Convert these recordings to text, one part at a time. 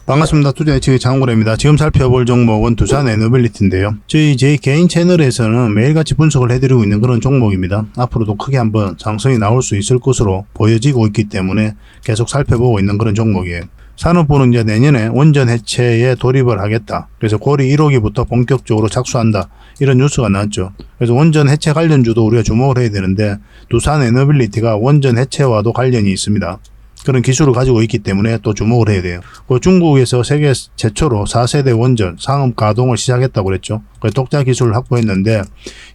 반갑습니다. 투자 예측의 장고래입니다. 지금 살펴볼 종목은 두산 에너빌리티인데요. 제 개인 채널에서는 매일같이 분석을 해드리고 있는 그런 종목입니다. 앞으로도 크게 한번 상승이 나올 수 있을 것으로 보여지고 있기 때문에 계속 살펴보고 있는 그런 종목이에요. 산업부는 이제 내년에 원전 해체에 돌입을 하겠다. 그래서 고리 1호기부터 본격적으로 착수한다. 이런 뉴스가 나왔죠. 그래서 원전 해체 관련주도 우리가 주목을 해야 되는데 두산 에너빌리티가 원전 해체와도 관련이 있습니다. 그런 기술을 가지고 있기 때문에 또 주목을 해야 돼요. 중국에서 세계 최초로 4세대 원전 상업 가동을 시작했다고 그랬죠. 독자 기술을 확보했는데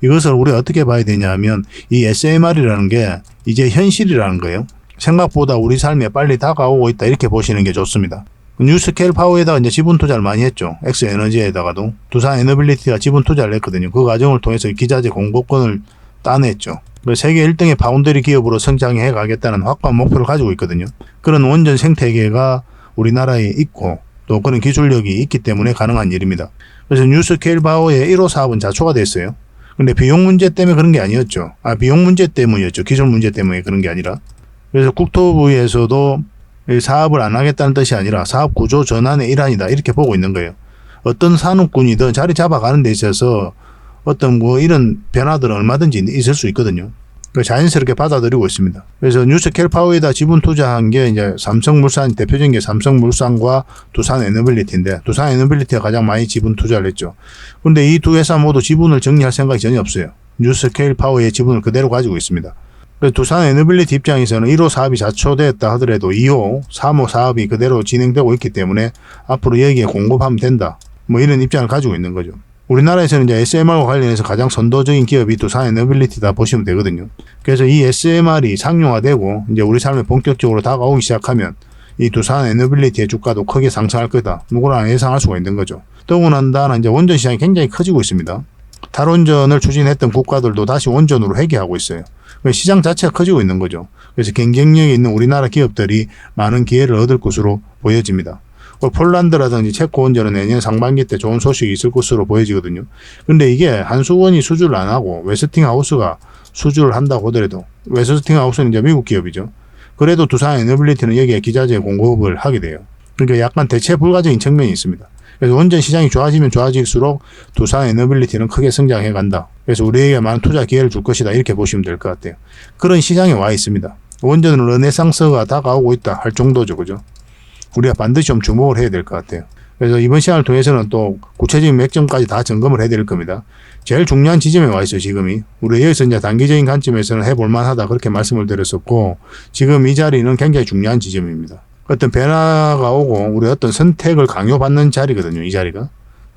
이것을 우리가 어떻게 봐야 되냐 하면 이 SMR이라는 게 이제 현실이라는 거예요. 생각보다 우리 삶에 빨리 다가오고 있다 이렇게 보시는 게 좋습니다. 뉴스케일 파워에다가 이제 지분 투자를 많이 했죠. 엑스에너지에다가도 두산 에너빌리티가 지분 투자를 했거든요. 그 과정을 통해서 기자재 공급권을 따냈죠. 세계 1등의 파운드리 기업으로 성장해 가겠다는 확고한 목표를 가지고 있거든요. 그런 원전 생태계가 우리나라에 있고 또 그런 기술력이 있기 때문에 가능한 일입니다. 그래서 뉴스케일 파워의 1호 사업은 자초가 됐어요. 근데 비용 문제 때문에 그런 게 아니었죠. 비용 문제 때문이었죠. 기술 문제 때문에 그런 게 아니라. 그래서 국토부에서도 사업을 안 하겠다는 뜻이 아니라 사업 구조 전환의 일환이다 이렇게 보고 있는 거예요. 어떤 산업군이든 자리 잡아가는 데 있어서 어떤 이런 변화들은 얼마든지 있을 수 있거든요. 자연스럽게 받아들이고 있습니다. 그래서 뉴스케일 파워에다 지분 투자한 게 이제 삼성물산 대표적인 게 삼성물산과 두산 에너빌리티인데 두산 에너빌리티가 가장 많이 지분 투자를 했죠. 그런데 이 두 회사 모두 지분을 정리할 생각이 전혀 없어요. 뉴스케일 파워의 지분을 그대로 가지고 있습니다. 그래서 두산 에너빌리티 입장에서는 1호 사업이 자초됐다 하더라도 2호, 3호 사업이 그대로 진행되고 있기 때문에 앞으로 여기에 공급하면 된다. 이런 입장을 가지고 있는 거죠. 우리나라에서는 이제 SMR과 관련해서 가장 선도적인 기업이 두산 에너빌리티다 보시면 되거든요. 그래서 이 SMR이 상용화되고 이제 우리 삶에 본격적으로 다가오기 시작하면 이 두산 에너빌리티의 주가도 크게 상승할 거다. 누구나 예상할 수가 있는 거죠. 더군다나 이제 원전 시장이 굉장히 커지고 있습니다. 탈원전을 추진했던 국가들도 다시 원전으로 회귀하고 있어요. 시장 자체가 커지고 있는 거죠. 그래서 경쟁력이 있는 우리나라 기업들이 많은 기회를 얻을 것으로 보여집니다. 폴란드라든지 체코 원전은 내년 상반기 때 좋은 소식이 있을 것으로 보여지거든요. 근데 이게 한수원이 수주를 안 하고 웨스팅하우스가 수주를 한다고 하더라도 웨스팅하우스는 이제 미국 기업이죠. 그래도 두산 에너빌리티는 여기에 기자재 공급을 하게 돼요. 그러니까 약간 대체 불가적인 측면이 있습니다. 그래서 원전 시장이 좋아지면 좋아질수록 두산 에너빌리티는 크게 성장해 간다. 그래서 우리에게 많은 투자 기회를 줄 것이다. 이렇게 보시면 될 것 같아요. 그런 시장에 와 있습니다. 원전 르네상스가 다가오고 있다 할 정도죠. 그죠? 우리가 반드시 좀 주목을 해야 될 것 같아요. 그래서 이번 시간을 통해서는 또 구체적인 맥점까지 다 점검을 해야 될 겁니다. 제일 중요한 지점에 와 있어요, 지금이. 우리 여기서 이제 단기적인 관점에서는 해볼만 하다 그렇게 말씀을 드렸었고, 지금 이 자리는 굉장히 중요한 지점입니다. 어떤 변화가 오고 우리 어떤 선택을 강요받는 자리거든요, 이 자리가.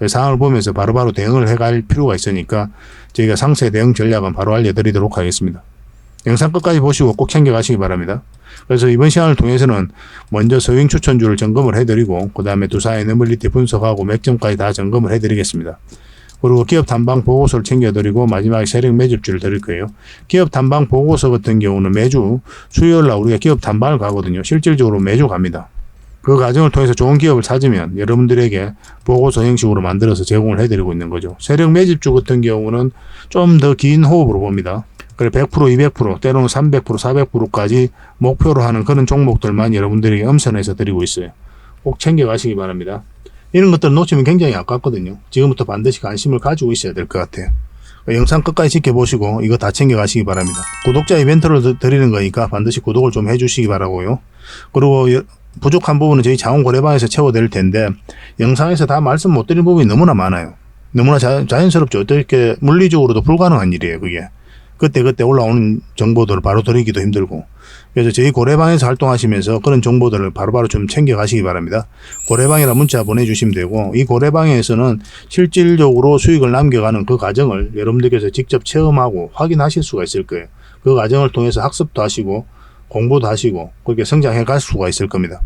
상황을 보면서 바로바로 대응을 해갈 필요가 있으니까 저희가 상세 대응 전략은 바로 알려드리도록 하겠습니다. 영상 끝까지 보시고 꼭 챙겨가시기 바랍니다. 그래서 이번 시간을 통해서는 먼저 서윙 추천주를 점검을 해드리고 그 다음에 두산 에너빌리티 분석하고 맥점까지 다 점검을 해드리겠습니다. 그리고 기업 탐방 보고서를 챙겨드리고 마지막에 세력 매집주를 드릴 거예요. 기업 탐방 보고서 같은 경우는 매주 수요일날 우리가 기업 탐방을 가거든요. 실질적으로 매주 갑니다. 그 과정을 통해서 좋은 기업을 찾으면 여러분들에게 보고서 형식으로 만들어서 제공을 해드리고 있는 거죠. 세력 매집주 같은 경우는 좀 더 긴 호흡으로 봅니다. 그래 100%, 200%, 때로는 300%, 400%까지 목표로 하는 그런 종목들만 여러분들에게 엄선해서 드리고 있어요. 꼭 챙겨가시기 바랍니다. 이런 것들을 놓치면 굉장히 아깝거든요. 지금부터 반드시 관심을 가지고 있어야 될 것 같아요. 영상 끝까지 지켜보시고 이거 다 챙겨가시기 바랍니다. 구독자 이벤트를 드리는 거니까 반드시 구독을 좀 해주시기 바라고요. 그리고 부족한 부분은 저희 자원고래방에서 채워드릴 텐데 영상에서 다 말씀 못 드린 부분이 너무나 많아요. 너무나 자연스럽죠. 어떻게 물리적으로도 불가능한 일이에요. 그게. 그때 올라오는 정보들을 바로 드리기도 힘들고. 그래서 저희 고래방에서 활동하시면서 그런 정보들을 바로바로 좀 챙겨가시기 바랍니다. 고래방이라 문자 보내주시면 되고 이 고래방에서는 실질적으로 수익을 남겨가는 그 과정을 여러분들께서 직접 체험하고 확인하실 수가 있을 거예요. 그 과정을 통해서 학습도 하시고 공부도 하시고 그렇게 성장해 갈 수가 있을 겁니다.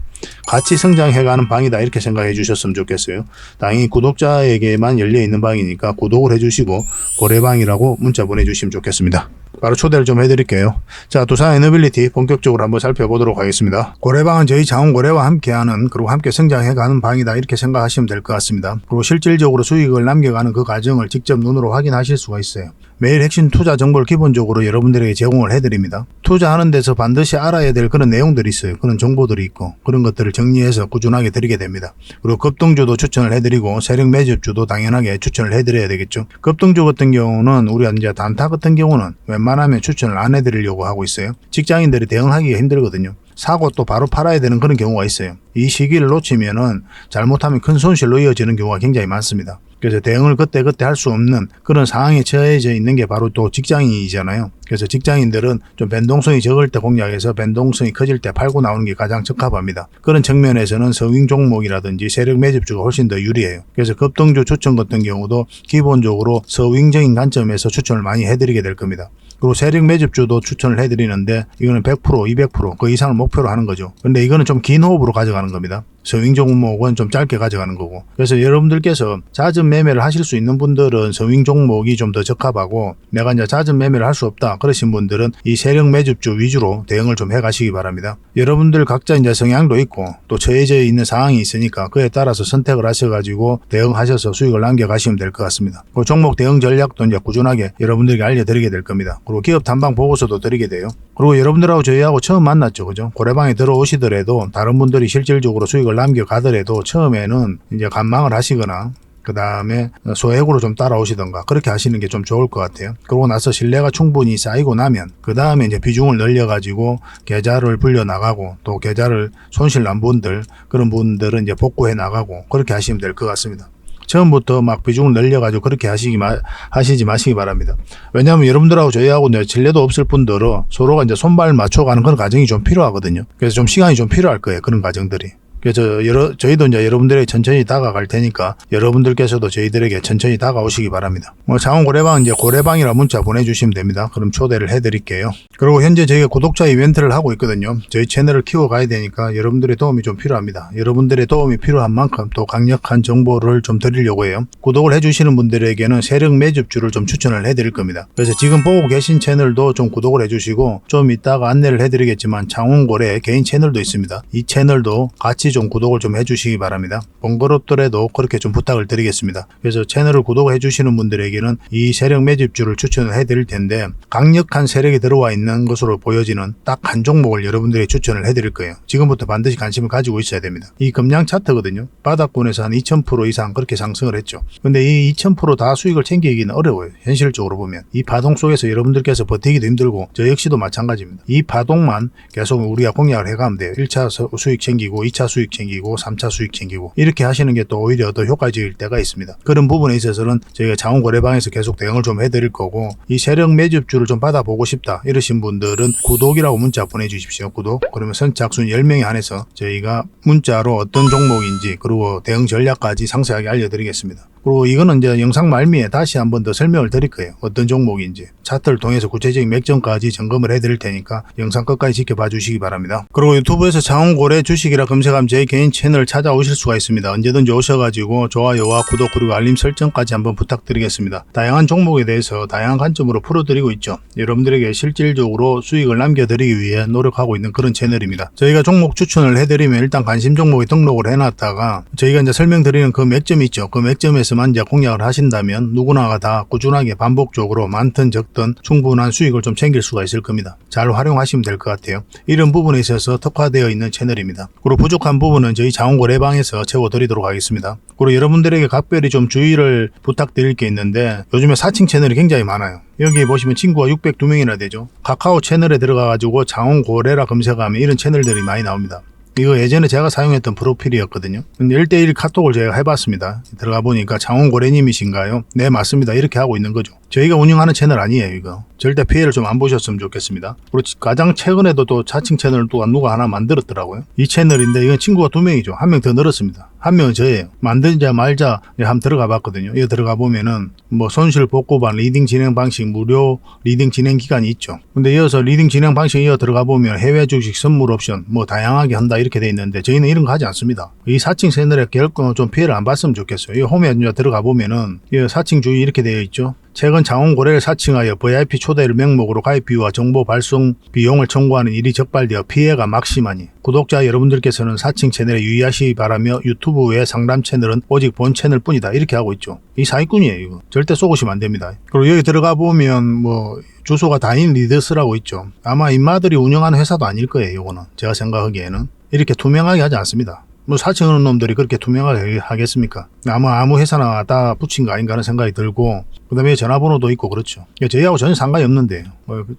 같이 성장해 가는 방이다 이렇게 생각해 주셨으면 좋겠어요. 당연히 구독자에게만 열려 있는 방이니까 구독을 해 주시고 고래방이라고 문자 보내주시면 좋겠습니다. 바로 초대를 좀 해드릴게요. 자, 두산 에너빌리티 본격적으로 한번 살펴보도록 하겠습니다. 고래방은 저희 장원고래와 함께하는, 그리고 함께 성장해가는 방이다, 이렇게 생각하시면 될 것 같습니다. 그리고 실질적으로 수익을 남겨가는 그 과정을 직접 눈으로 확인하실 수가 있어요. 매일 핵심 투자 정보를 기본적으로 여러분들에게 제공을 해드립니다. 투자하는 데서 반드시 알아야 될 그런 내용들이 있어요. 그런 정보들이 있고 그런 것들을 정리해서 꾸준하게 드리게 됩니다. 그리고 급등주도 추천을 해드리고 세력 매집주도 당연하게 추천을 해드려야 되겠죠. 급등주 같은 경우는 우리가 이제 단타 같은 경우는 웬만하면 추천을 안 해드리려고 하고 있어요. 직장인들이 대응하기가 힘들거든요. 사고 또 바로 팔아야 되는 그런 경우가 있어요. 이 시기를 놓치면은 잘못하면 큰 손실로 이어지는 경우가 굉장히 많습니다. 그래서 대응을 그때그때 할 수 없는 그런 상황에 처해져 있는 게 바로 또 직장인이잖아요. 그래서 직장인들은 좀 변동성이 적을 때 공략해서 변동성이 커질 때 팔고 나오는 게 가장 적합합니다. 그런 측면에서는 서윙 종목이라든지 세력 매집주가 훨씬 더 유리해요. 그래서 급등주 추천 같은 경우도 기본적으로 서윙적인 관점에서 추천을 많이 해드리게 될 겁니다. 그리고 세력 매집주도 추천을 해드리는데 이거는 100%, 200%, 그 이상을 목표로 하는 거죠. 근데 이거는 좀 긴 호흡으로 가져가는 겁니다. 서윙 종목은 좀 짧게 가져가는 거고. 그래서 여러분들께서 잦은 매매를 하실 수 있는 분들은 서윙 종목이 좀 더 적합하고, 내가 이제 잦은 매매를 할 수 없다 그러신 분들은 이 세력 매집주 위주로 대응을 좀 해가시기 바랍니다. 여러분들 각자 이제 성향도 있고 또 처해져 있는 상황이 있으니까 그에 따라서 선택을 하셔가지고 대응하셔서 수익을 남겨가시면 될 것 같습니다. 그 종목 대응 전략도 이제 꾸준하게 여러분들에게 알려드리게 될 겁니다. 그리고 기업 탐방 보고서도 드리게 돼요. 그리고 여러분들하고 저희하고 처음 만났죠, 그죠? 고래방에 들어오시더라도 다른 분들이 실질적으로 수익을 남겨가더라도 처음에는 이제 관망을 하시거나 그 다음에 소액으로 좀 따라오시던가 그렇게 하시는 게 좀 좋을 것 같아요. 그러고 나서 신뢰가 충분히 쌓이고 나면 그 다음에 이제 비중을 늘려가지고 계좌를 불려 나가고, 또 계좌를 손실 난 분들, 그런 분들은 이제 복구해 나가고 그렇게 하시면 될 것 같습니다. 처음부터 막 비중을 늘려가지고 그렇게 하시지 마시기 바랍니다. 왜냐하면 여러분들하고 저희하고 신뢰도 없을 뿐더러 서로가 이제 손발 맞춰가는 그런 과정이 좀 필요하거든요. 그래서 좀 시간이 좀 필요할 거예요, 그런 과정들이. 그래서 저희도 이제 여러분들에게 천천히 다가갈 테니까 여러분들께서도 저희들에게 천천히 다가오시기 바랍니다. 장원고래방 이제 고래방이라 문자 보내주시면 됩니다. 그럼 초대를 해드릴게요. 그리고 현재 저희가 구독자 이벤트를 하고 있거든요. 저희 채널을 키워가야 되니까 여러분들의 도움이 좀 필요합니다. 여러분들의 도움이 필요한 만큼 또 강력한 정보를 좀 드리려고 해요. 구독을 해주시는 분들에게는 세력 매집주를 좀 추천을 해드릴 겁니다. 그래서 지금 보고 계신 채널도 좀 구독을 해주시고, 좀 이따가 안내를 해드리겠지만 장원고래 개인 채널도 있습니다. 이 채널도 같이 좀 구독을 좀 해주시기 바랍니다. 번거롭더라도 그렇게 좀 부탁을 드리겠습니다. 그래서 채널을 구독해 주시는 분들에게는 이 세력 매집주를 추천을 해드릴 텐데, 강력한 세력이 들어와 있는 것으로 보여지는 딱 한 종목을 여러분들이 추천을 해드릴 거예요. 지금부터 반드시 관심을 가지고 있어야 됩니다. 이 금량 차트거든요. 바닥권에서 한 2000% 이상 그렇게 상승을 했죠. 근데 이 2000% 다 수익을 챙기기는 어려워요. 현실적으로 보면 이 파동 속에서 여러분들께서 버티기도 힘들고 저 역시도 마찬가지입니다. 이 파동만 계속 우리가 공략을 해가면 돼요. 1차 수익 챙기고 2차 수익 챙기고 3차 수익 챙기고 이렇게 하시는 게 또 오히려 더 효과적일 때가 있습니다. 그런 부분에 있어서는 저희가 장원고래방에서 계속 대응을 좀 해드릴 거고, 이 세력 매집주를 좀 받아보고 싶다 이러신 분들은 구독이라고 문자 보내주십시오. 구독. 그러면 선착순 10명에 한해서 저희가 문자로 어떤 종목인지 그리고 대응 전략까지 상세하게 알려드리겠습니다. 그리고 이거는 이제 영상 말미에 다시 한번 더 설명을 드릴 거예요. 어떤 종목인지. 차트를 통해서 구체적인 맥점까지 점검을 해드릴 테니까 영상 끝까지 지켜봐 주시기 바랍니다. 그리고 유튜브에서 장원고래 주식이라 검색하면 제 개인 채널 찾아오실 수가 있습니다. 언제든지 오셔가지고 좋아요와 구독 그리고 알림 설정까지 한번 부탁드리겠습니다. 다양한 종목에 대해서 다양한 관점으로 풀어드리고 있죠. 여러분들에게 실질적으로 수익을 남겨드리기 위해 노력하고 있는 그런 채널입니다. 저희가 종목 추천을 해드리면 일단 관심 종목에 등록을 해놨다가 저희가 이제 설명드리는 그 맥점이 있죠. 그 맥점에서 이제 공략을 하신다면 누구나가 다 꾸준하게 반복적으로 많든 적든 충분한 수익을 좀 챙길 수가 있을 겁니다. 잘 활용하시면 될 것 같아요. 이런 부분에 있어서 특화되어 있는 채널입니다. 그리고 부족한 부분은 저희 장원고래방에서 채워드리도록 하겠습니다. 그리고 여러분들에게 각별히 좀 주의를 부탁드릴 게 있는데, 요즘에 사칭 채널이 굉장히 많아요. 여기 보시면 친구가 602명이나 되죠. 카카오 채널에 들어가가지고 장원고래라 검색하면 이런 채널들이 많이 나옵니다. 이거 예전에 제가 사용했던 프로필이었거든요. 근데 1대1 카톡을 제가 해봤습니다. 들어가 보니까 장원고래님이신가요? 네, 맞습니다. 이렇게 하고 있는 거죠. 저희가 운영하는 채널 아니에요, 이거. 절대 피해를 좀 안 보셨으면 좋겠습니다. 그리고 가장 최근에도 또 자칭 채널을 또 누가 하나 만들었더라고요. 이 채널인데 이건 친구가 2명이죠. 1명 더 늘었습니다. 1명은 저예요. 만들자 말자 한번 들어가 봤거든요. 이거 들어가 보면은 뭐 손실 복구반 리딩 진행 방식 무료 리딩 진행 기간이 있죠. 근데 이어서 리딩 진행 방식 이어 들어가 보면 해외 주식 선물 옵션 뭐 다양하게 한다 이렇게 돼 있는데 저희는 이런 거 하지 않습니다. 이 사칭 채널에 결코 좀 피해를 안 봤으면 좋겠어요. 이 홈에 들어가 보면은 이 사칭 주의 이렇게 되어 있죠. 최근 창원고래를 사칭하여 VIP 초대를 명목으로 가입비와 정보 발송 비용을 청구하는 일이 적발되어 피해가 막심하니 구독자 여러분들께서는 사칭 채널에 유의하시기 바라며 유튜브 외 상담 채널은 오직 본 채널 뿐이다 이렇게 하고 있죠. 이 사기꾼이에요. 이거 절대 쏘고시면 안 됩니다. 그리고 여기 들어가 보면 뭐 주소가 다인 리더스라고 있죠. 아마 인마들이 운영하는 회사도 아닐 거예요. 이거는 제가 생각하기에는 이렇게 투명하게 하지 않습니다. 뭐 사칭하는 놈들이 그렇게 투명하게 하겠습니까? 아마 아무 회사나 다 붙인 거 아닌가 하는 생각이 들고, 그 다음에 전화번호도 있고 그렇죠. 저희하고 전혀 상관이 없는데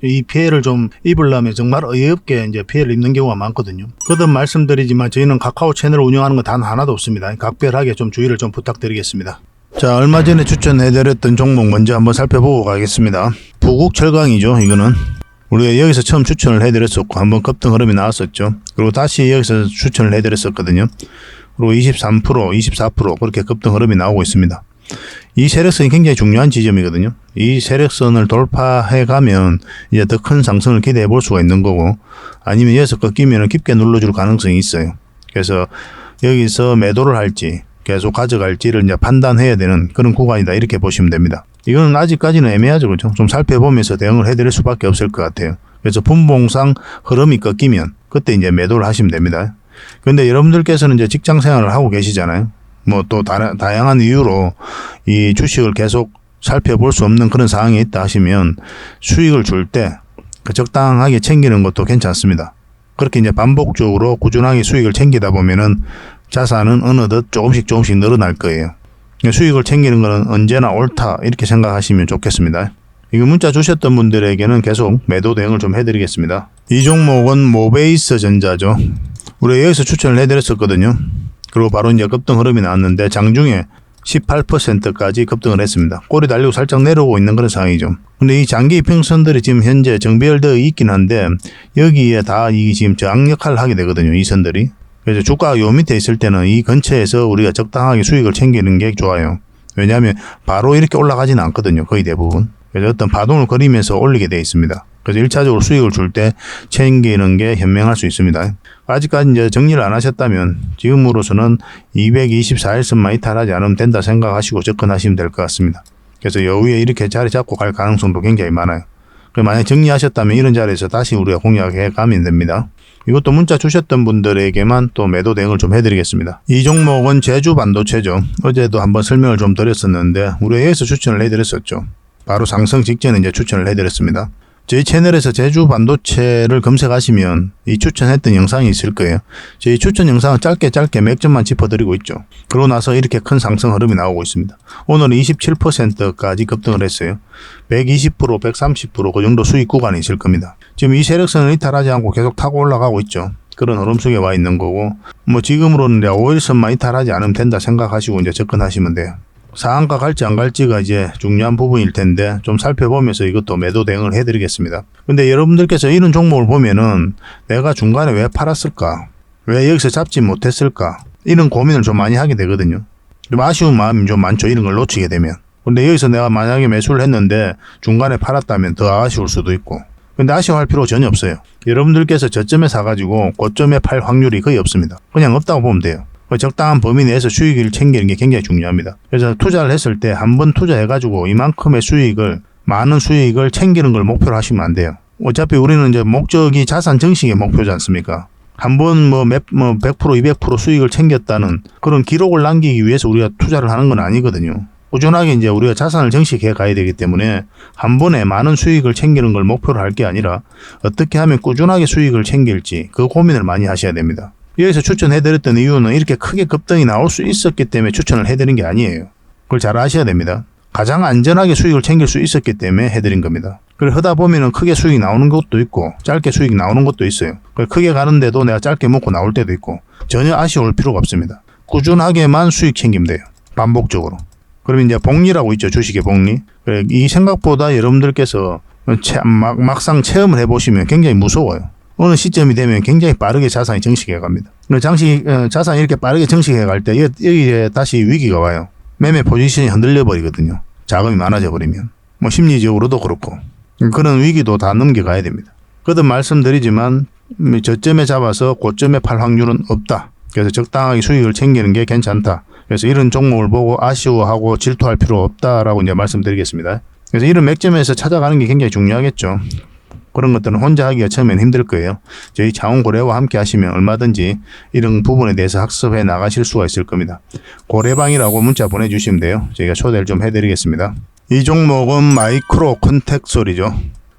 이 피해를 좀 입으려면 정말 어이없게 이제 피해를 입는 경우가 많거든요. 거듭 말씀드리지만 저희는 카카오 채널을 운영하는 건 단 하나도 없습니다. 각별하게 좀 주의를 좀 부탁드리겠습니다. 자, 얼마 전에 추천해드렸던 종목 먼저 한번 살펴보고 가겠습니다. 부국철강이죠. 이거는 우리가 여기서 처음 추천을 해드렸었고 한번 급등 흐름이 나왔었죠. 그리고 다시 여기서 추천을 해드렸었거든요. 그리고 23%, 24% 그렇게 급등 흐름이 나오고 있습니다. 이 세력선이 굉장히 중요한 지점이거든요. 이 세력선을 돌파해 가면 이제 더 큰 상승을 기대해 볼 수가 있는 거고, 아니면 여기서 꺾이면 깊게 눌러줄 가능성이 있어요. 그래서 여기서 매도를 할지 계속 가져갈지를 이제 판단해야 되는 그런 구간이다 이렇게 보시면 됩니다. 이거는 아직까지는 애매하죠. 그렇죠? 좀 살펴보면서 대응을 해드릴 수밖에 없을 것 같아요. 그래서 분봉상 흐름이 꺾이면 그때 이제 매도를 하시면 됩니다. 그런데 여러분들께서는 이제 직장 생활을 하고 계시잖아요. 뭐 또 다양한 이유로 이 주식을 계속 살펴볼 수 없는 그런 상황이 있다 하시면 수익을 줄 때 적당하게 챙기는 것도 괜찮습니다. 그렇게 이제 반복적으로 꾸준하게 수익을 챙기다 보면은 자산은 어느덧 조금씩 늘어날 거예요. 수익을 챙기는 것은 언제나 옳다 이렇게 생각하시면 좋겠습니다. 이거 문자 주셨던 분들에게는 계속 매도 대응을 좀 해드리겠습니다. 이 종목은 모베이스 전자죠. 우리가 여기서 추천을 해드렸었거든요. 그리고 바로 이제 급등 흐름이 나왔는데 장중에 18%까지 급등을 했습니다. 꼬리 달리고 살짝 내려오고 있는 그런 상황이죠. 근데 이 장기 이평선들이 지금 현재 정비열되어 있긴 한데 여기에 다 이 지금 저항 역할을 하게 되거든요. 이 선들이. 그래서 주가가 요 밑에 있을 때는 이 근처에서 우리가 적당하게 수익을 챙기는 게 좋아요. 왜냐하면 바로 이렇게 올라가지는 않거든요. 거의 대부분. 그래서 어떤 파동을 그리면서 올리게 되어 있습니다. 그래서 1차적으로 수익을 줄 때 챙기는 게 현명할 수 있습니다. 아직까지 이제 정리를 안 하셨다면 지금으로서는 224일선만 이탈하지 않으면 된다 생각하시고 접근하시면 될 것 같습니다. 그래서 여기에 이렇게 자리 잡고 갈 가능성도 굉장히 많아요. 만약 정리하셨다면 이런 자리에서 다시 우리가 공략해 가면 됩니다. 이것도 문자 주셨던 분들에게만 또 매도 대응을 좀 해드리겠습니다. 이 종목은 제주 반도체죠. 어제도 한번 설명을 좀 드렸었는데 우리가 여기서 추천을 해드렸었죠. 바로 상승 직전에 이제 추천을 해드렸습니다. 저희 채널에서 제주 반도체를 검색하시면 이 추천했던 영상이 있을 거예요. 저희 추천 영상은 짧게 몇 점만 짚어드리고 있죠. 그러고 나서 이렇게 큰 상승 흐름이 나오고 있습니다. 오늘은 27%까지 급등을 했어요. 120%, 130% 그 정도 수익 구간이 있을 겁니다. 지금 이 세력선을 이탈하지 않고 계속 타고 올라가고 있죠. 그런 흐름 속에 와 있는 거고, 뭐 지금으로는 5일선만 이탈하지 않으면 된다 생각하시고 이제 접근하시면 돼요. 상한가 갈지 안 갈지가 이제 중요한 부분일 텐데 좀 살펴보면서 이것도 매도 대응을 해드리겠습니다. 근데 여러분들께서 이런 종목을 보면은 내가 중간에 왜 팔았을까? 왜 여기서 잡지 못했을까? 이런 고민을 좀 많이 하게 되거든요. 좀 아쉬운 마음이 좀 많죠. 이런 걸 놓치게 되면. 근데 여기서 내가 만약에 매수를 했는데 중간에 팔았다면 더 아쉬울 수도 있고. 근데 아쉬워할 필요 전혀 없어요. 여러분들께서 저점에 사가지고 고점에 팔 확률이 거의 없습니다. 그냥 없다고 보면 돼요. 적당한 범위 내에서 수익을 챙기는 게 굉장히 중요합니다. 그래서 투자를 했을 때 한 번 투자해가지고 이만큼의 많은 수익을 챙기는 걸 목표로 하시면 안 돼요. 어차피 우리는 이제 목적이 자산 증식의 목표지 않습니까? 한 번 100%, 200% 수익을 챙겼다는 그런 기록을 남기기 위해서 우리가 투자를 하는 건 아니거든요. 꾸준하게 이제 우리가 자산을 증식해 가야 되기 때문에 한 번에 많은 수익을 챙기는 걸 목표로 할 게 아니라 어떻게 하면 꾸준하게 수익을 챙길지 그 고민을 많이 하셔야 됩니다. 여기서 추천해드렸던 이유는 이렇게 크게 급등이 나올 수 있었기 때문에 추천을 해드린 게 아니에요. 그걸 잘 아셔야 됩니다. 가장 안전하게 수익을 챙길 수 있었기 때문에 해드린 겁니다. 그래 하다 보면은 크게 수익이 나오는 것도 있고 짧게 수익이 나오는 것도 있어요. 크게 가는데도 내가 짧게 먹고 나올 때도 있고 전혀 아쉬울 필요가 없습니다. 꾸준하게만 수익 챙기면 돼요. 반복적으로. 그러면 이제 복리라고 있죠. 주식의 복리. 이 생각보다 여러분들께서 막상 체험을 해보시면 굉장히 무서워요. 어느 시점이 되면 굉장히 빠르게 자산이 증식해 갑니다. 자산이 이렇게 빠르게 증식해 갈 때 여기에 다시 위기가 와요. 매매 포지션이 흔들려 버리거든요. 자금이 많아져 버리면. 뭐 심리적으로도 그렇고. 그런 위기도 다 넘겨가야 됩니다. 거듭 말씀드리지만 저점에 잡아서 고점에 팔 확률은 없다. 그래서 적당하게 수익을 챙기는 게 괜찮다. 그래서 이런 종목을 보고 아쉬워하고 질투할 필요 없다라고 이제 말씀드리겠습니다. 그래서 이런 맥점에서 찾아가는 게 굉장히 중요하겠죠. 그런 것들은 혼자 하기가 처음엔 힘들 거예요. 저희 자원고래와 함께 하시면 얼마든지 이런 부분에 대해서 학습해 나가실 수가 있을 겁니다. 고래방이라고 문자 보내주시면 돼요. 저희가 초대를 좀 해드리겠습니다. 이 종목은 마이크로 컨택솔이죠.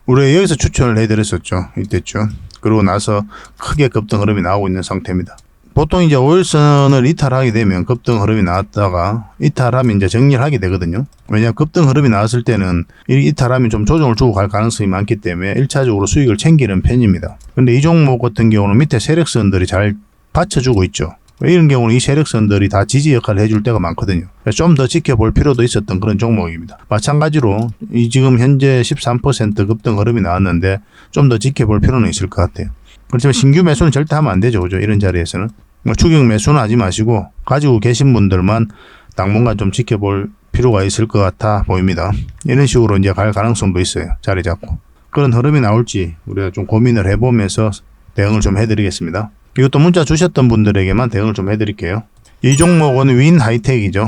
우리가 여기서 추천을 해드렸었죠. 이때쯤. 그러고 나서 크게 급등 흐름이 나오고 있는 상태입니다. 보통 이제 5일선을 이탈하게 되면 급등 흐름이 나왔다가 이탈하면 이제 정리를 하게 되거든요. 왜냐하면 급등 흐름이 나왔을 때는 이탈하면 좀 조정을 주고 갈 가능성이 많기 때문에 1차적으로 수익을 챙기는 편입니다. 근데 이 종목 같은 경우는 밑에 세력선들이 잘 받쳐주고 있죠. 이런 경우는 이 세력선들이 다 지지 역할을 해줄 때가 많거든요. 좀 더 지켜볼 필요도 있었던 그런 종목입니다. 마찬가지로 이 지금 현재 13% 급등 흐름이 나왔는데 좀 더 지켜볼 필요는 있을 것 같아요. 그렇지만 신규 매수는 절대 하면 안 되죠. 그죠? 이런 자리에서는. 추격 매수는 하지 마시고 가지고 계신 분들만 당분간 좀 지켜볼 필요가 있을 것 같아 보입니다. 이런 식으로 이제 갈 가능성도 있어요. 자리 잡고. 그런 흐름이 나올지 우리가 좀 고민을 해보면서 대응을 좀 해드리겠습니다. 이것도 문자 주셨던 분들에게만 대응을 좀 해드릴게요. 이 종목은 윈 하이텍이죠.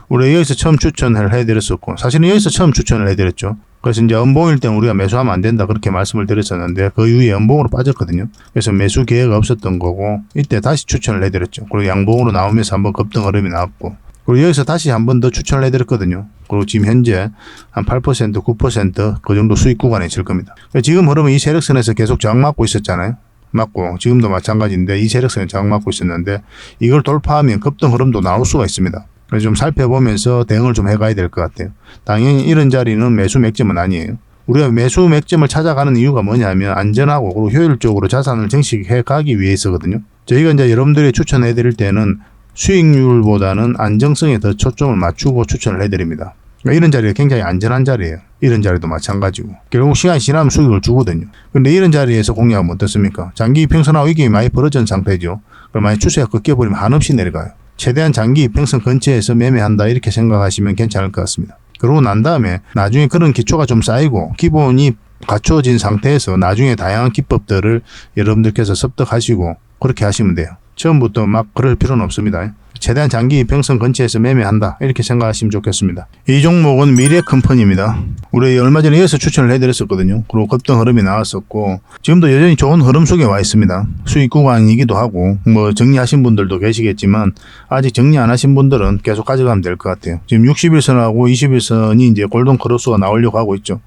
우리가 여기서 처음 추천을 해드렸었고, 사실은 여기서 처음 추천을 해드렸죠. 그래서 이제 연봉일 때는 우리가 매수하면 안 된다 그렇게 말씀을 드렸었는데 그 이후에 연봉으로 빠졌거든요. 그래서 매수 기회가 없었던 거고 이때 다시 추천을 해드렸죠. 그리고 양봉으로 나오면서 한번 급등 흐름이 나왔고, 그리고 여기서 다시 한번 더 추천을 해드렸거든요. 그리고 지금 현재 한 8%, 9% 정도 수익 구간에 있을 겁니다. 지금 흐름은 이 세력선에서 계속 저항 맞고 있었잖아요. 맞고 지금도 마찬가지인데 이 세력선에 저항 맞고 있었는데 이걸 돌파하면 급등 흐름도 나올 수가 있습니다. 그래서 좀 살펴보면서 대응을 좀 해가야 될 것 같아요. 당연히 이런 자리는 매수 맥점은 아니에요. 우리가 매수 맥점을 찾아가는 이유가 뭐냐면 안전하고 그리고 효율적으로 자산을 증식해 가기 위해서거든요. 저희가 이제 여러분들이 추천해 드릴 때는 수익률보다는 안정성에 더 초점을 맞추고 추천을 해드립니다. 그러니까 이런 자리가 굉장히 안전한 자리예요. 이런 자리도 마찬가지고 결국 시간이 지나면 수익을 주거든요. 근데 이런 자리에서 공략하면 어떻습니까? 장기 이평선하고 이게 많이 벌어진 상태죠. 그럼 만약 추세가 꺾여버리면 한없이 내려가요. 최대한 장기 이평선 근처에서 매매한다 이렇게 생각하시면 괜찮을 것 같습니다. 그러고 난 다음에 나중에 그런 기초가 좀 쌓이고 기본이 갖춰진 상태에서 나중에 다양한 기법들을 여러분들께서 습득하시고 그렇게 하시면 돼요. 처음부터 막 그럴 필요는 없습니다. 최대한 장기 이평선 근처에서 매매한다 이렇게 생각하시면 좋겠습니다. 이 종목은 미래컴퍼니입니다. 우리 얼마 전에 이어서 추천을 해드렸었거든요. 그리고 급등 흐름이 나왔었고 지금도 여전히 좋은 흐름 속에 와 있습니다. 수익 구간이기도 하고 뭐 정리하신 분들도 계시겠지만 아직 정리 안 하신 분들은 계속 가져가면 될 것 같아요. 지금 60일선하고 20일선이 이제 골든 크로스가 나오려고 하고 있죠.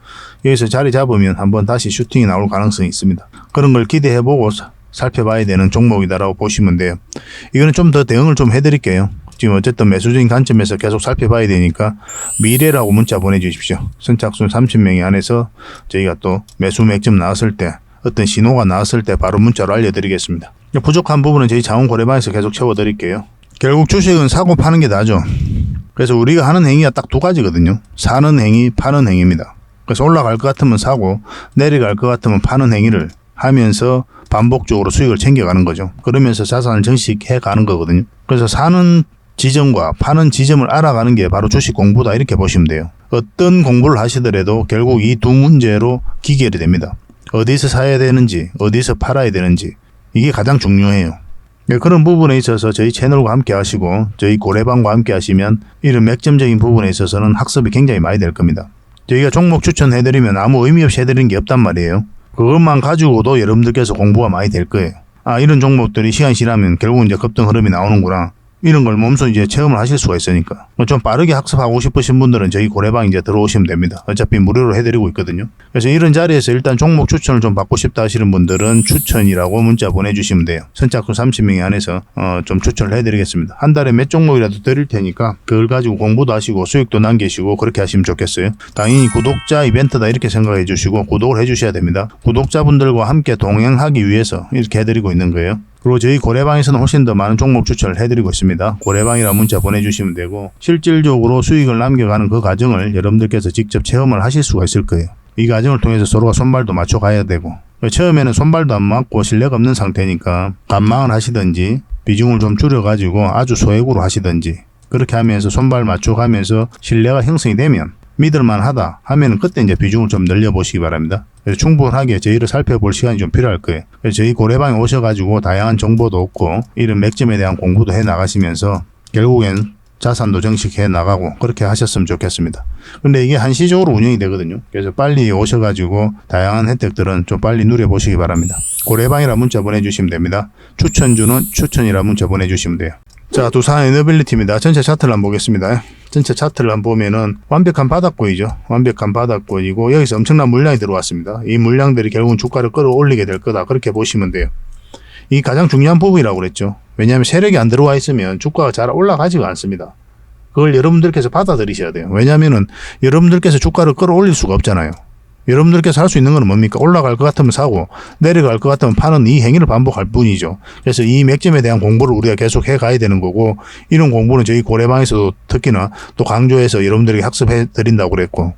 여기서 자리 잡으면 한번 다시 슈팅이 나올 가능성이 있습니다. 그런 걸 기대해보고 살펴봐야 되는 종목이다라고 보시면 돼요. 이거는 좀 더 대응을 좀 해드릴게요. 지금 어쨌든 매수적인 관점에서 계속 살펴봐야 되니까 미래라고 문자 보내주십시오. 선착순 30명이 안에서 저희가 또 매수 맥점 나왔을 때 어떤 신호가 나왔을 때 바로 문자로 알려드리겠습니다. 부족한 부분은 저희 자원고래방에서 계속 채워드릴게요. 결국 주식은 사고 파는 게 나죠. 그래서 우리가 하는 행위가 딱 두 가지거든요. 사는 행위, 파는 행위입니다. 그래서 올라갈 것 같으면 사고 내려갈 것 같으면 파는 행위를 하면서 반복적으로 수익을 챙겨가는 거죠. 그러면서 자산을 증식해 가는 거거든요. 그래서 사는 지점과 파는 지점을 알아가는 게 바로 주식 공부다 이렇게 보시면 돼요. 어떤 공부를 하시더라도 결국 이 두 문제로 기결이 됩니다. 어디서 사야 되는지 어디서 팔아야 되는지 이게 가장 중요해요. 그런 부분에 있어서 저희 채널과 함께 하시고 저희 고래방과 함께 하시면 이런 맥점적인 부분에 있어서는 학습이 굉장히 많이 될 겁니다. 저희가 종목 추천해드리면 아무 의미 없이 해드리는 게 없단 말이에요. 그것만 가지고도 여러분들께서 공부가 많이 될 거예요. 아, 이런 종목들이 시간이 지나면 결국 이제 급등 흐름이 나오는구나. 이런 걸 몸소 이제 체험을 하실 수가 있으니까. 좀 빠르게 학습하고 싶으신 분들은 저희 고래방 이제 들어오시면 됩니다. 어차피 무료로 해드리고 있거든요. 그래서 이런 자리에서 일단 종목 추천을 좀 받고 싶다 하시는 분들은 추천이라고 문자 보내주시면 돼요. 선착순 30명이 안에서 좀 추천을 해드리겠습니다. 한 달에 몇 종목이라도 드릴 테니까 그걸 가지고 공부도 하시고 수익도 남기시고 그렇게 하시면 좋겠어요. 당연히 구독자 이벤트다 이렇게 생각해 주시고 구독을 해주셔야 됩니다. 구독자분들과 함께 동행하기 위해서 이렇게 해드리고 있는 거예요. 그리고 저희 고래방에서는 훨씬 더 많은 종목 추천을 해드리고 있습니다. 고래방이라 문자 보내주시면 되고 실질적으로 수익을 남겨가는 그 과정을 여러분들께서 직접 체험을 하실 수가 있을 거예요. 이 과정을 통해서 서로가 손발도 맞춰 가야 되고 처음에는 손발도 안 맞고 신뢰가 없는 상태니까 감망을 하시든지 비중을 좀 줄여가지고 아주 소액으로 하시든지 그렇게 하면서 손발 맞춰가면서 신뢰가 형성이 되면 믿을만하다 하면 그때 이제 비중을 좀 늘려보시기 바랍니다. 그래서 충분하게 저희를 살펴볼 시간이 좀 필요할 거예요. 그래서 저희 고래방에 오셔가지고 다양한 정보도 얻고 이런 맥점에 대한 공부도 해 나가시면서 결국엔 자산도 정식해 나가고 그렇게 하셨으면 좋겠습니다. 근데 이게 한시적으로 운영이 되거든요. 그래서 빨리 오셔가지고 다양한 혜택들은 좀 빨리 누려보시기 바랍니다. 고래방이라 문자 보내주시면 됩니다. 추천주는 추천이라 문자 보내주시면 돼요. 자, 두산 에너빌리티입니다. 전체 차트를 한번 보겠습니다. 전체 차트를 한번 보면은 완벽한 바닥권이죠. 완벽한 바닥권이고 여기서 엄청난 물량이 들어왔습니다. 이 물량들이 결국은 주가를 끌어올리게 될 거다. 그렇게 보시면 돼요. 이 가장 중요한 부분이라고 그랬죠. 왜냐하면 세력이 안 들어와 있으면 주가가 잘 올라가지가 않습니다. 그걸 여러분들께서 받아들이셔야 돼요. 왜냐하면은 여러분들께서 주가를 끌어올릴 수가 없잖아요. 여러분들께서 할 수 있는 건 뭡니까? 올라갈 것 같으면 사고 내려갈 것 같으면 파는 이 행위를 반복할 뿐이죠. 그래서 이 맥점에 대한 공부를 우리가 계속 해가야 되는 거고, 이런 공부는 저희 고래방에서도 특히나 또 강조해서 여러분들에게 학습해 드린다고 그랬고,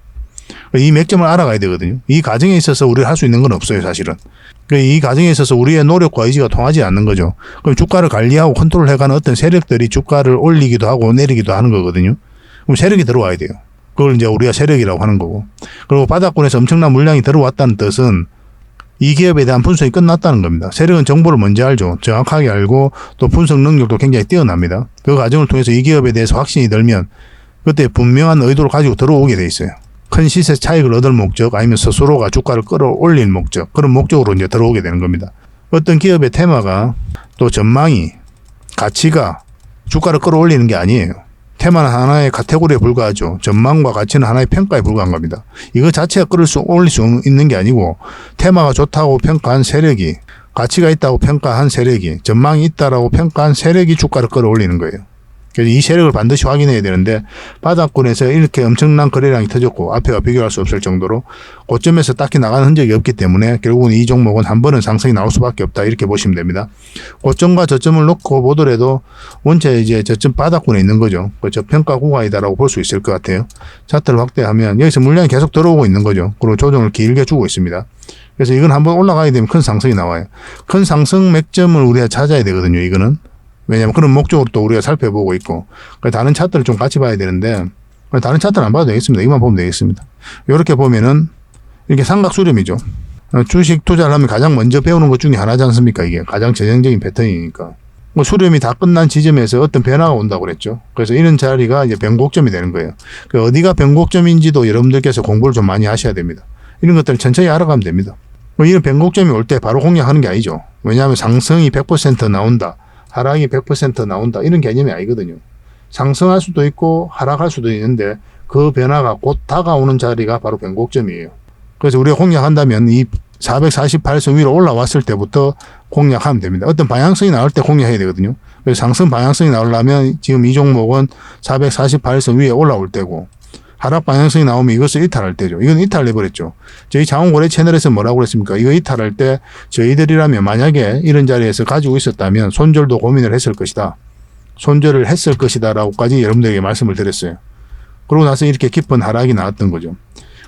이 맥점을 알아가야 되거든요. 이 과정에 있어서 우리가 할 수 있는 건 없어요, 사실은. 이 과정에 있어서 우리의 노력과 의지가 통하지 않는 거죠. 그럼 주가를 관리하고 컨트롤해가는 어떤 세력들이 주가를 올리기도 하고 내리기도 하는 거거든요. 그럼 세력이 들어와야 돼요. 그걸 이제 우리가 세력이라고 하는 거고. 그리고 바닥권에서 엄청난 물량이 들어왔다는 뜻은 이 기업에 대한 분석이 끝났다는 겁니다. 세력은 정보를 먼저 알죠. 정확하게 알고 또 분석 능력도 굉장히 뛰어납니다. 그 과정을 통해서 이 기업에 대해서 확신이 들면 그때 분명한 의도를 가지고 들어오게 돼 있어요. 큰 시세 차익을 얻을 목적, 아니면 스스로가 주가를 끌어올릴 목적, 그런 목적으로 이제 들어오게 되는 겁니다. 어떤 기업의 테마가 또 전망이, 가치가 주가를 끌어올리는 게 아니에요. 테마는 하나의 카테고리에 불과하죠. 전망과 가치는 하나의 평가에 불과한 겁니다. 이거 자체가 올릴 수 있는 게 아니고, 테마가 좋다고 평가한 세력이, 가치가 있다고 평가한 세력이, 전망이 있다라고 평가한 세력이 주가를 끌어올리는 거예요. 그래서 이 세력을 반드시 확인해야 되는데, 바닥권에서 이렇게 엄청난 거래량이 터졌고 앞에와 비교할 수 없을 정도로 고점에서 딱히 나가는 흔적이 없기 때문에 결국은 이 종목은 한 번은 상승이 나올 수밖에 없다, 이렇게 보시면 됩니다. 고점과 저점을 놓고 보더라도 원체 이제 저점 바닥권에 있는 거죠. 그 저평가 구간이다라고 볼 수 있을 것 같아요. 차트를 확대하면 여기서 물량이 계속 들어오고 있는 거죠. 그리고 조정을 길게 주고 있습니다. 그래서 이건 한번 올라가게 되면 큰 상승이 나와요. 큰 상승 맥점을 우리가 찾아야 되거든요, 이거는. 왜냐면 그런 목적으로 또 우리가 살펴보고 있고, 다른 차트를 좀 같이 봐야 되는데, 다른 차트는 안 봐도 되겠습니다. 이만 보면 되겠습니다. 이렇게 보면은 이렇게 삼각수렴이죠. 주식 투자를 하면 가장 먼저 배우는 것 중에 하나지 않습니까? 이게 가장 전형적인 패턴이니까. 뭐 수렴이 다 끝난 지점에서 어떤 변화가 온다고 그랬죠. 그래서 이런 자리가 이제 변곡점이 되는 거예요. 어디가 변곡점인지도 여러분들께서 공부를 좀 많이 하셔야 됩니다. 이런 것들을 천천히 알아가면 됩니다. 이런 변곡점이 올 때 바로 공략하는 게 아니죠. 왜냐하면 상승이 100% 나온다, 하락이 100% 나온다, 이런 개념이 아니거든요. 상승할 수도 있고 하락할 수도 있는데 그 변화가 곧 다가오는 자리가 바로 변곡점이에요. 그래서 우리가 공략한다면 이 448선 위로 올라왔을 때부터 공략하면 됩니다. 어떤 방향성이 나올 때 공략해야 되거든요. 그래서 상승 방향성이 나오려면 지금 이 종목은 448선 위에 올라올 때고, 하락 방향성이 나오면 이것을 이탈할 때죠. 이건 이탈해버렸죠. 저희 장원고래 채널에서 뭐라고 그랬습니까? 이거 이탈할 때 저희들이라면 만약에 이런 자리에서 가지고 있었다면 손절도 고민을 했을 것이다. 손절을 했을 것이다 라고까지 여러분들에게 말씀을 드렸어요. 그러고 나서 이렇게 깊은 하락이 나왔던 거죠.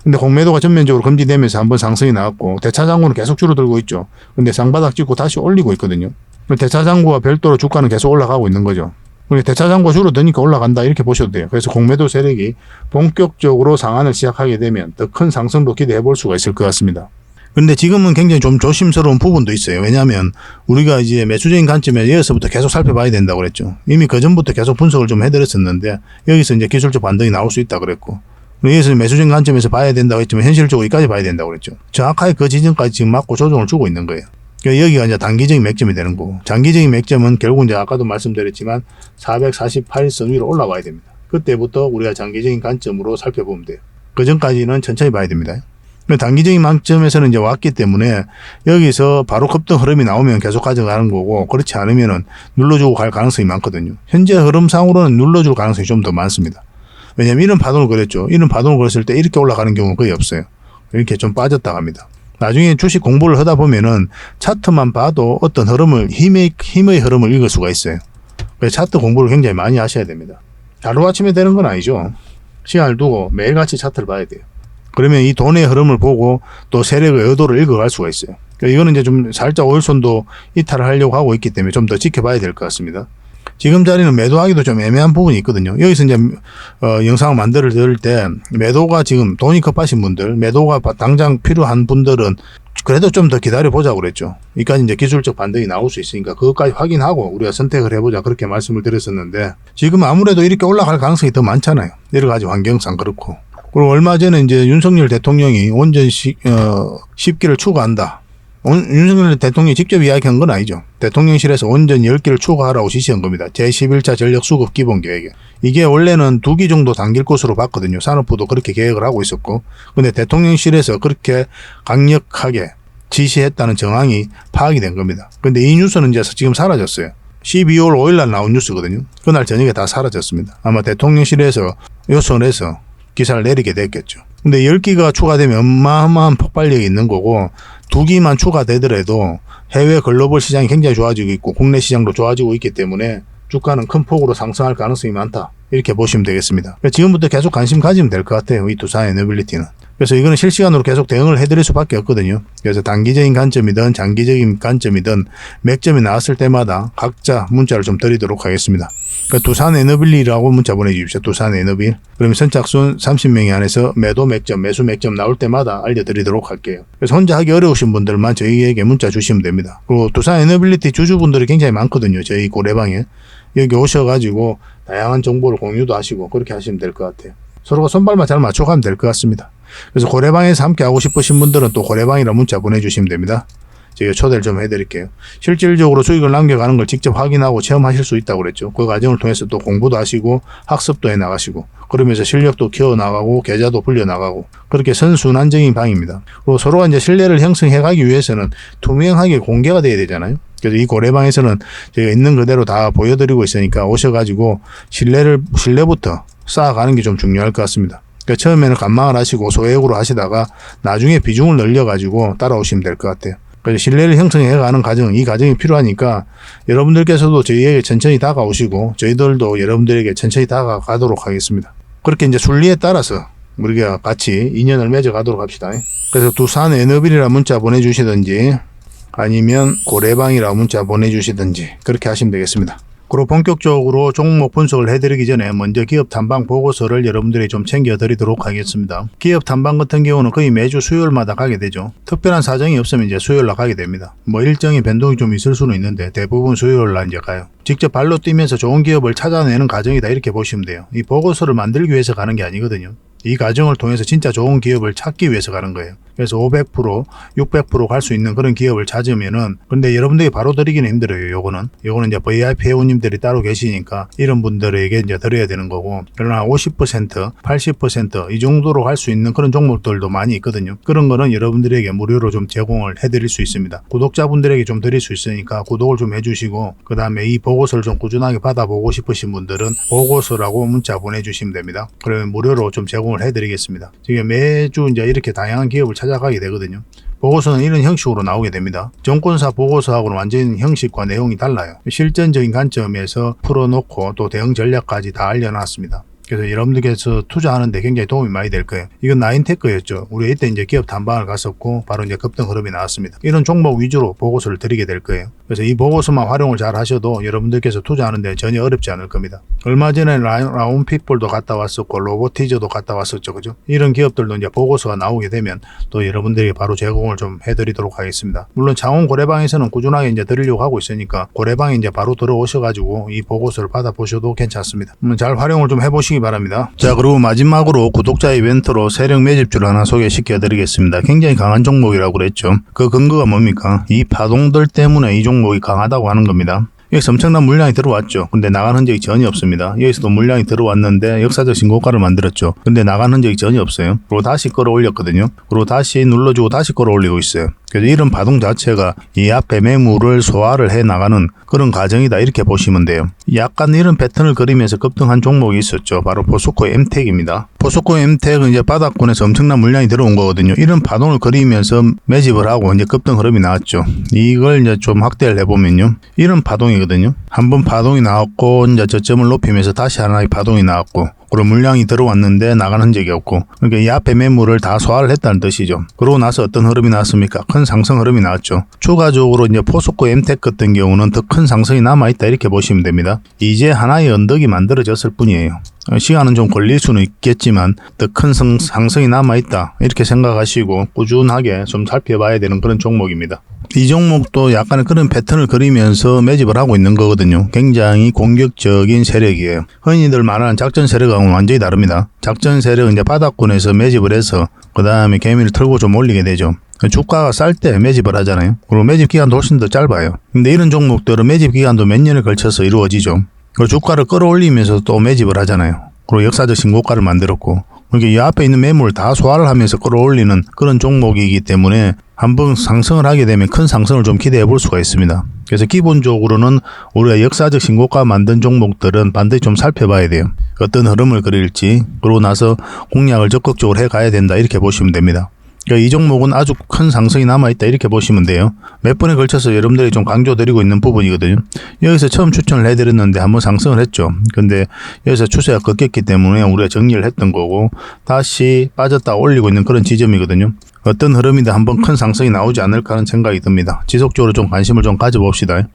근데 공매도가 전면적으로 금지되면서 한번 상승이 나왔고, 대차장고는 계속 줄어들고 있죠. 근데 상바닥 찍고 다시 올리고 있거든요. 대차장고와 별도로 주가는 계속 올라가고 있는 거죠. 대차장고 줄어드니까 올라간다, 이렇게 보셔도 돼요. 그래서 공매도 세력이 본격적으로 상한을 시작하게 되면 더 큰 상승도 기대해 볼 수가 있을 것 같습니다. 근데 지금은 굉장히 좀 조심스러운 부분도 있어요. 왜냐하면 우리가 이제 매수적인 관점에 여기서부터 계속 살펴봐야 된다고 그랬죠. 이미 그 전부터 계속 분석을 좀 해드렸었는데 여기서 이제 기술적 반등이 나올 수 있다 그랬고, 여기서 매수적인 관점에서 봐야 된다고 했지만 현실적으로 여기까지 봐야 된다고 그랬죠. 정확하게 그 지점까지 지금 맞고 조정을 주고 있는 거예요. 여기가 이제 단기적인 맥점이 되는 거고, 장기적인 맥점은 결국 이제 아까도 말씀드렸지만 448선 위로 올라와야 됩니다. 그때부터 우리가 장기적인 관점으로 살펴보면 돼요. 그 전까지는 천천히 봐야 됩니다. 단기적인 관점에서는 이제 왔기 때문에 여기서 바로 급등 흐름이 나오면 계속 가져가는 거고, 그렇지 않으면은 눌러주고 갈 가능성이 많거든요. 현재 흐름상으로는 눌러줄 가능성이 좀 더 많습니다. 왜냐면 이런 파동을 그렸죠. 이런 파동을 그렸을 때 이렇게 올라가는 경우는 거의 없어요. 이렇게 좀 빠졌다 갑니다. 나중에 주식 공부를 하다 보면은 차트만 봐도 어떤 흐름을, 힘의 흐름을 읽을 수가 있어요. 그래서 차트 공부를 굉장히 많이 하셔야 됩니다. 하루아침에 되는 건 아니죠. 시간을 두고 매일같이 차트를 봐야 돼요. 그러면 이 돈의 흐름을 보고 또 세력의 의도를 읽어갈 수가 있어요. 그러니까 이거는 이제 좀 살짝 오일선도 이탈을 하려고 하고 있기 때문에 좀 더 지켜봐야 될 것 같습니다. 지금 자리는 매도하기도 좀 애매한 부분이 있거든요. 여기서 이제 영상을 만들 때 매도가 지금 돈이 급하신 분들, 매도가 당장 필요한 분들은 그래도 좀 더 기다려보자고 그랬죠. 여기까지 이제 기술적 반등이 나올 수 있으니까 그것까지 확인하고 우리가 선택을 해보자 그렇게 말씀을 드렸었는데, 지금 아무래도 이렇게 올라갈 가능성이 더 많잖아요. 여러 가지 환경상 그렇고. 그리고 얼마 전에 이제 윤석열 대통령이 원전 10기를 추가한다. 윤석열 대통령이 직접 이야기한 건 아니죠. 대통령실에서 원전 10기를 추가하라고 지시한 겁니다. 제11차 전력수급 기본계획에. 이게 원래는 2기 정도 당길 것으로 봤거든요. 산업부도 그렇게 계획을 하고 있었고. 근데 대통령실에서 그렇게 강력하게 지시했다는 정황이 파악이 된 겁니다. 근데 이 뉴스는 이제 지금 사라졌어요. 12월 5일 날 나온 뉴스거든요. 그날 저녁에 다 사라졌습니다. 아마 대통령실에서 요청해서 기사를 내리게 됐겠죠. 근데 10기가 추가되면 어마어마한 폭발력이 있는 거고, 2기만 추가되더라도 해외 글로벌 시장이 굉장히 좋아지고 있고 국내 시장도 좋아지고 있기 때문에 주가는 큰 폭으로 상승할 가능성이 많다. 이렇게 보시면 되겠습니다. 그러니까 지금부터 계속 관심 가지면 될 것 같아요. 이 두산에너빌리티는. 그래서 이거는 실시간으로 계속 대응을 해드릴 수밖에 없거든요. 그래서 단기적인 관점이든 장기적인 관점이든 맥점이 나왔을 때마다 각자 문자를 좀 드리도록 하겠습니다. 그러니까 두산에너빌이라고 문자 보내주십시오. 두산에너빌. 그러면 선착순 30명이 안에서 매도 맥점, 매수 맥점 나올 때마다 알려드리도록 할게요. 그래서 혼자 하기 어려우신 분들만 저희에게 문자 주시면 됩니다. 그리고 두산에너빌리티 주주분들이 굉장히 많거든요. 저희 고래방에. 여기 오셔가지고 다양한 정보를 공유도 하시고 그렇게 하시면 될 것 같아요. 서로가 손발만 잘 맞춰가면 될 것 같습니다. 그래서 고래방에서 함께 하고 싶으신 분들은 또 고래방이라 문자 보내주시면 됩니다. 제가 초대를 좀 해드릴게요. 실질적으로 수익을 남겨가는 걸 직접 확인하고 체험하실 수 있다고 그랬죠. 그 과정을 통해서 또 공부도 하시고 학습도 해나가시고 그러면서 실력도 키워나가고 계좌도 불려나가고 그렇게 선순환적인 방입니다. 그리고 서로가 이제 신뢰를 형성해가기 위해서는 투명하게 공개가 돼야 되잖아요. 그래서 이 고래방에서는 저희가 있는 그대로 다 보여드리고 있으니까 오셔가지고 신뢰부터 쌓아가는 게 좀 중요할 것 같습니다. 그러니까 처음에는 관망을 하시고 소액으로 하시다가 나중에 비중을 늘려가지고 따라오시면 될 것 같아요. 그래서 신뢰를 형성해가는 과정, 이 과정이 필요하니까 여러분들께서도 저희에게 천천히 다가오시고 저희들도 여러분들에게 천천히 다가가도록 하겠습니다. 그렇게 이제 순리에 따라서 우리가 같이 인연을 맺어가도록 합시다. 그래서 두산에너빌이라 문자 보내주시든지 아니면 고래방이라 문자 보내주시든지 그렇게 하시면 되겠습니다. 그리고 본격적으로 종목 분석을 해드리기 전에 먼저 기업 탐방 보고서를 여러분들이 좀 챙겨드리도록 하겠습니다. 기업 탐방 같은 경우는 거의 매주 수요일마다 가게 되죠. 특별한 사정이 없으면 이제 수요일날 가게 됩니다. 뭐 일정의 변동이 좀 있을 수는 있는데 대부분 수요일날 이제 가요. 직접 발로 뛰면서 좋은 기업을 찾아내는 과정이다 이렇게 보시면 돼요. 이 보고서를 만들기 위해서 가는 게 아니거든요. 이 과정을 통해서 진짜 좋은 기업을 찾기 위해서 가는 거예요. 그래서 500%, 600% 갈 수 있는 그런 기업을 찾으면은, 근데 여러분들이 바로 드리기는 힘들어요. 요거는 이제 VIP 회원님들이 따로 계시니까 이런 분들에게 이제 드려야 되는 거고, 그러나 50%, 80% 이 정도로 갈 수 있는 그런 종목들도 많이 있거든요. 그런 거는 여러분들에게 무료로 좀 제공을 해드릴 수 있습니다. 구독자분들에게 좀 드릴 수 있으니까 구독을 좀 해주시고, 그 다음에 이 보고서를 좀 꾸준하게 받아보고 싶으신 분들은 보고서라고 문자 보내주시면 됩니다. 그러면 무료로 좀 제공을 해드리겠습니다. 지금 매주 이제 이렇게 다양한 기업을 찾아가게 되거든요. 보고서는 이런 형식으로 나오게 됩니다. 정권사 보고서하고는 완전 형식과 내용이 달라요. 실전적인 관점에서 풀어놓고 또 대응 전략까지 다 알려놨습니다. 그래서 여러분들께서 투자하는데 굉장히 도움이 많이 될 거예요. 이건 나인테크였죠. 우리 이때 이제 기업 탐방을 갔었고 바로 이제 급등 흐름이 나왔습니다. 이런 종목 위주로 보고서를 드리게 될 거예요. 그래서 이 보고서만 활용을 잘 하셔도 여러분들께서 투자하는데 전혀 어렵지 않을 겁니다. 얼마 전에 라운핏볼도 갔다 왔었고 로보티저도 갔다 왔었죠. 그죠? 이런 기업들도 이제 보고서가 나오게 되면 또 여러분들이 바로 제공을 좀 해드리도록 하겠습니다. 물론 창원 고래방에서는 꾸준하게 이제 드리려고 하고 있으니까 고래방에 이제 바로 들어오셔가지고 이 보고서를 받아보셔도 괜찮습니다. 잘 활용을 좀 해보시기 바랍니다. 자, 그리고 마지막으로 구독자 이벤트로 세력 매집주를 하나 소개시켜 드리겠습니다. 굉장히 강한 종목이라고 그랬죠. 그 근거가 뭡니까? 이 파동들 때문에 이 종목이 강하다고 하는 겁니다. 여기서 엄청난 물량이 들어왔죠. 근데 나간 흔적이 전혀 없습니다. 여기서도 물량이 들어왔는데 역사적 신고가를 만들었죠. 근데 나간 흔적이 전혀 없어요. 그리고 다시 끌어올렸거든요. 그리고 다시 눌러주고 다시 끌어올리고 있어요. 그래서 이런 파동 자체가 이 앞에 매물을 소화를 해 나가는 그런 과정이다 이렇게 보시면 돼요. 약간 이런 패턴을 그리면서 급등한 종목이 있었죠. 바로 포스코 엠텍입니다. 포스코 엠텍은 이제 바닥권에서 엄청난 물량이 들어온 거거든요. 이런 파동을 그리면서 매집을 하고 이제 급등 흐름이 나왔죠. 이걸 이제 좀 확대를 해보면요. 이런 파동이 파동이거든요. 한번 파동이 나왔고 이제 저점을 높이면서 다시 하나의 파동이 나왔고 그런 물량이 들어왔는데 나간 흔적이 없고, 그러니까 이 앞에 매물을 다 소화를 했다는 뜻이죠. 그러고 나서 어떤 흐름이 나왔습니까? 큰 상승 흐름이 나왔죠. 추가적으로 이제 포스코 엠텍 같은 경우는 더 큰 상승이 남아있다 이렇게 보시면 됩니다. 이제 하나의 언덕이 만들어졌을 뿐이에요. 시간은 좀 걸릴 수는 있겠지만 더 큰 상승이 남아있다 이렇게 생각하시고 꾸준하게 좀 살펴봐야 되는 그런 종목입니다. 이 종목도 약간의 그런 패턴을 그리면서 매집을 하고 있는 거거든요. 굉장히 공격적인 세력이에요. 흔히들 말하는 작전 세력하고는 완전히 다릅니다. 작전 세력은 이제 바닥권에서 매집을 해서 그 다음에 개미를 털고 좀 올리게 되죠. 주가가 쌀 때 매집을 하잖아요. 그리고 매집 기간도 훨씬 더 짧아요. 근데 이런 종목들은 매집 기간도 몇 년에 걸쳐서 이루어지죠. 그 주가를 끌어올리면서 또 매집을 하잖아요. 그리고 역사적 신고가를 만들었고, 그러니까 이 앞에 있는 매물을 다 소화를 하면서 끌어올리는 그런 종목이기 때문에 한번 상승을 하게 되면 큰 상승을 좀 기대해 볼 수가 있습니다. 그래서 기본적으로는 우리가 역사적 신고가 만든 종목들은 반드시 좀 살펴봐야 돼요. 어떤 흐름을 그릴지, 그러고 나서 공략을 적극적으로 해 가야 된다 이렇게 보시면 됩니다. 그러니까 이 종목은 아주 큰 상승이 남아있다 이렇게 보시면 돼요. 몇 번에 걸쳐서 여러분들이 좀 강조드리고 있는 부분이거든요. 여기서 처음 추천을 해드렸는데 한번 상승을 했죠. 근데 여기서 추세가 꺾였기 때문에 우리가 정리를 했던 거고 다시 빠졌다 올리고 있는 그런 지점이거든요. 어떤 흐름이든 한번 큰 상승이 나오지 않을까 하는 생각이 듭니다. 지속적으로 좀 관심을 좀 가져봅시다.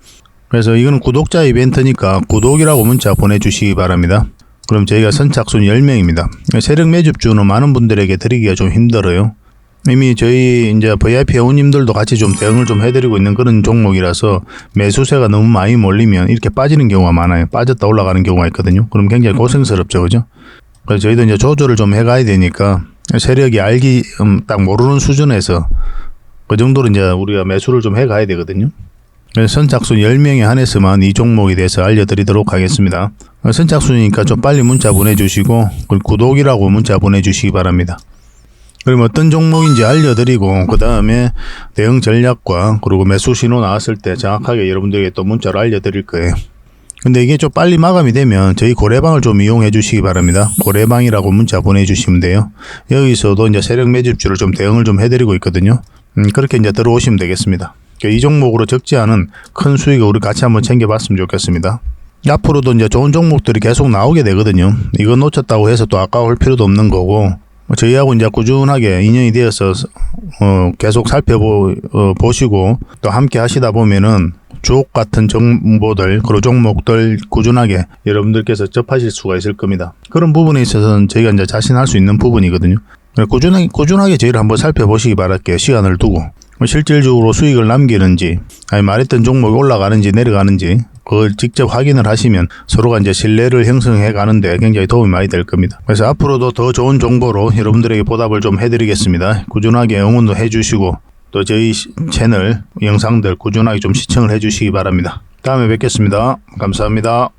그래서 이거는 구독자 이벤트니까 구독이라고 문자 보내주시기 바랍니다. 그럼 저희가 선착순 10명입니다. 세력 매집주는 많은 분들에게 드리기가 좀 힘들어요. 이미 저희 이제 VIP 회원님들도 같이 좀 대응을 좀 해드리고 있는 그런 종목이라서 매수세가 너무 많이 몰리면 이렇게 빠지는 경우가 많아요. 빠졌다 올라가는 경우가 있거든요. 그럼 굉장히 고생스럽죠, 그죠? 그래서 저희도 이제 조절을 좀 해가야 되니까 세력이 알기 딱 모르는 수준에서 그 정도로 이제 우리가 매수를 좀 해가야 되거든요. 그래서 선착순 10명에 한해서만 이 종목에 대해서 알려드리도록 하겠습니다. 선착순이니까 좀 빨리 문자 보내주시고 구독이라고 문자 보내주시기 바랍니다. 그럼 어떤 종목인지 알려드리고 그 다음에 대응 전략과 그리고 매수 신호 나왔을 때 정확하게 여러분들에게 또 문자로 알려드릴 거예요. 근데 이게 좀 빨리 마감이 되면 저희 고래방을 좀 이용해 주시기 바랍니다. 고래방이라고 문자 보내주시면 돼요. 여기서도 이제 세력 매집주를 좀 대응을 좀 해드리고 있거든요. 그렇게 이제 들어오시면 되겠습니다. 이 종목으로 적지 않은 큰 수익을 우리 같이 한번 챙겨봤으면 좋겠습니다. 앞으로도 이제 좋은 종목들이 계속 나오게 되거든요. 이거 놓쳤다고 해서 또 아까울 필요도 없는 거고, 저희하고 이제 꾸준하게 인연이 되어서 계속 살펴보시고 또 함께 하시다 보면은 주옥 같은 정보들, 그리고 종목들 꾸준하게 여러분들께서 접하실 수가 있을 겁니다. 그런 부분에 있어서는 저희가 이제 자신할 수 있는 부분이거든요. 꾸준하게 저희를 한번 살펴보시기 바랄게요. 시간을 두고 실질적으로 수익을 남기는지, 아니 말했던 종목이 올라가는지 내려가는지 그걸 직접 확인을 하시면 서로가 이제 신뢰를 형성해 가는데 굉장히 도움이 많이 될 겁니다. 그래서 앞으로도 더 좋은 정보로 여러분들에게 보답을 좀 해드리겠습니다. 꾸준하게 응원도 해주시고 또 저희 채널 영상들 꾸준하게 좀 시청을 해주시기 바랍니다. 다음에 뵙겠습니다. 감사합니다.